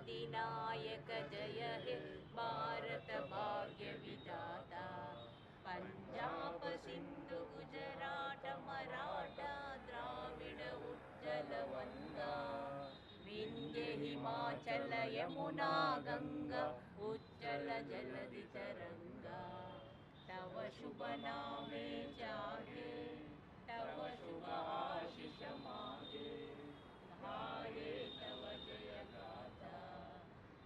अधिनायक जय हे भारत भाग्य विधाता। पंजाब सिंधु गुजरात मराठा द्राविड उज्जल वंगा, विंध्य हिमाचल यमुना गंगा उज्जल जलधि तरंगा। तव शुभ नामे जागे, तव शुभ आशीष मागे, गाये तव जय गाथा।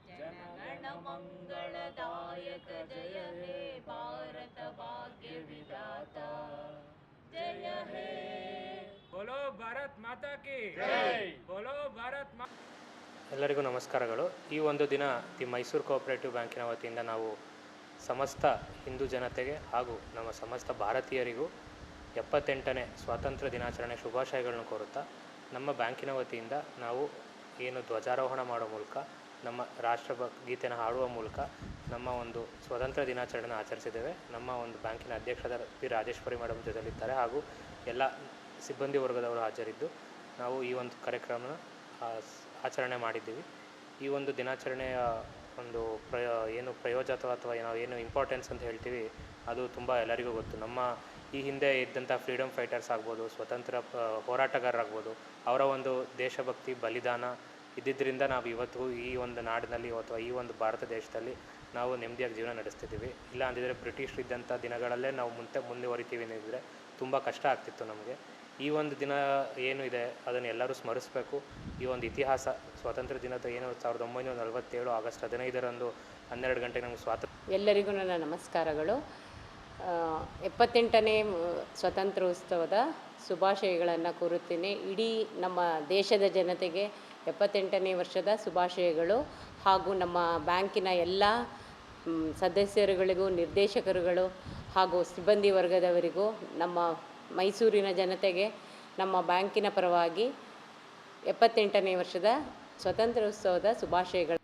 जनगण मंगलदायक जय हे भारत भाग्य विधाता। जय हे बोलो ಭಾರತ್ ಮಾತಾ ಕಿ ಜೈ, बोलो ಭಾರತ್ ಮಾ. ಎಲ್ಲರಿಗೂ ನಮಸ್ಕಾರಗಳು. ಈ ಒಂದು ದಿನ ದಿ ಮೈಸೂರು ಕೋಆಪರೇಟಿವ್ ಬ್ಯಾಂಕಿನ ವತಿಯಿಂದ ನಾವು ಸಮಸ್ತ ಹಿಂದೂ ಜನತೆಗೆ ಹಾಗೂ ನಮ್ಮ ಸಮಸ್ತ ಭಾರತೀಯರಿಗೂ 78ನೇ ಸ್ವಾತಂತ್ರ್ಯ ದಿನಾಚರಣೆ ಶುಭಾಶಯಗಳನ್ನು ಕೋರುತ್ತಾ, ನಮ್ಮ ಬ್ಯಾಂಕಿನ ವತಿಯಿಂದ ನಾವು ಏನು ಧ್ವಜಾರೋಹಣ ಮಾಡೋ ಮೂಲಕ, ನಮ್ಮ ರಾಷ್ಟ್ರಗೀತೆನ ಹಾಡುವ ಮೂಲಕ ನಮ್ಮ ಒಂದು ಸ್ವಾತಂತ್ರ್ಯ ದಿನಾಚರಣೆಯನ್ನು ಆಚರಿಸಿದ್ದೇವೆ. ನಮ್ಮ ಒಂದು ಬ್ಯಾಂಕಿನ ಅಧ್ಯಕ್ಷರಾದ ಪಿ ರಾಜೇಶ್ವರಿ ಮೇಡಮ್ ಜೊತೆಲಿದ್ದಾರೆ ಹಾಗೂ ಎಲ್ಲ ಸಿಬ್ಬಂದಿ ವರ್ಗದವರು ಹಾಜರಿದ್ದು ನಾವು ಈ ಒಂದು ಕಾರ್ಯಕ್ರಮನ ಆಚರಣೆ ಮಾಡಿದ್ದೀವಿ. ಈ ಒಂದು ದಿನಾಚರಣೆಯ ಒಂದು ಪ್ರಯೋಜಕ ಅಥವಾ ಏನು ಇಂಪಾರ್ಟೆನ್ಸ್ ಅಂತ ಹೇಳ್ತೀವಿ, ಅದು ತುಂಬ ಎಲ್ಲರಿಗೂ ಗೊತ್ತು. ನಮ್ಮ ಈ ಹಿಂದೆ ಇದ್ದಂಥ ಫ್ರೀಡಮ್ ಫೈಟರ್ಸ್ ಆಗ್ಬೋದು, ಸ್ವತಂತ್ರ ಹೋರಾಟಗಾರರಾಗ್ಬೋದು, ಅವರ ಒಂದು ದೇಶಭಕ್ತಿ ಬಲಿದಾನ ಇದ್ದಿದ್ದರಿಂದ ನಾವು ಇವತ್ತು ಈ ಒಂದು ನಾಡಿನಲ್ಲಿ ಅಥವಾ ಈ ಒಂದು ಭಾರತ ದೇಶದಲ್ಲಿ ನಾವು ನೆಮ್ಮದಿಯಾಗಿ ಜೀವನ ನಡೆಸ್ತಿದ್ದೀವಿ. ಇಲ್ಲ ಅಂದಿದ್ರೆ ಬ್ರಿಟಿಷರು ಇದ್ದಂಥ ದಿನಗಳಲ್ಲೇ ನಾವು ಮುಂದುವರಿತೀವಿ ಅಂದಿದ್ರೆ ತುಂಬ ಕಷ್ಟ ಆಗ್ತಿತ್ತು ನಮಗೆ. ಈ ಒಂದು ದಿನ ಏನು ಇದೆ ಅದನ್ನು ಎಲ್ಲರೂ ಸ್ಮರಿಸಬೇಕು. ಈ ಒಂದು ಇತಿಹಾಸ ಸ್ವಾತಂತ್ರ್ಯ ದಿನದ ಏನು 1947 ಆಗಸ್ಟ್ 15ರಂದು 12 ಗಂಟೆಗೆ ನಮಗೆ ಸ್ವಾತಂತ್ರ್ಯ. ಎಲ್ಲರಿಗೂ ನನ್ನ ನಮಸ್ಕಾರಗಳು. 78ನೇ ಸ್ವಾತಂತ್ರ್ಯೋತ್ಸವದ ಶುಭಾಶಯಗಳನ್ನು ಕೋರುತ್ತೇನೆ. ಇಡೀ ನಮ್ಮ ದೇಶದ ಜನತೆಗೆ 78ನೇ ವರ್ಷದ ಶುಭಾಶಯಗಳು. ಹಾಗೂ ನಮ್ಮ ಬ್ಯಾಂಕಿನ ಎಲ್ಲ ಸದಸ್ಯರುಗಳಿಗೂ, ನಿರ್ದೇಶಕರುಗಳು ಹಾಗೂ ಸಿಬ್ಬಂದಿ ವರ್ಗದವರಿಗೂ, ನಮ್ಮ ಮೈಸೂರಿನ ಜನತೆಗೆ ನಮ್ಮ ಬ್ಯಾಂಕಿನ ಪರವಾಗಿ 78ನೇ ವರ್ಷದ ಸ್ವಾತಂತ್ರ್ಯೋತ್ಸವದ ಶುಭಾಶಯಗಳು.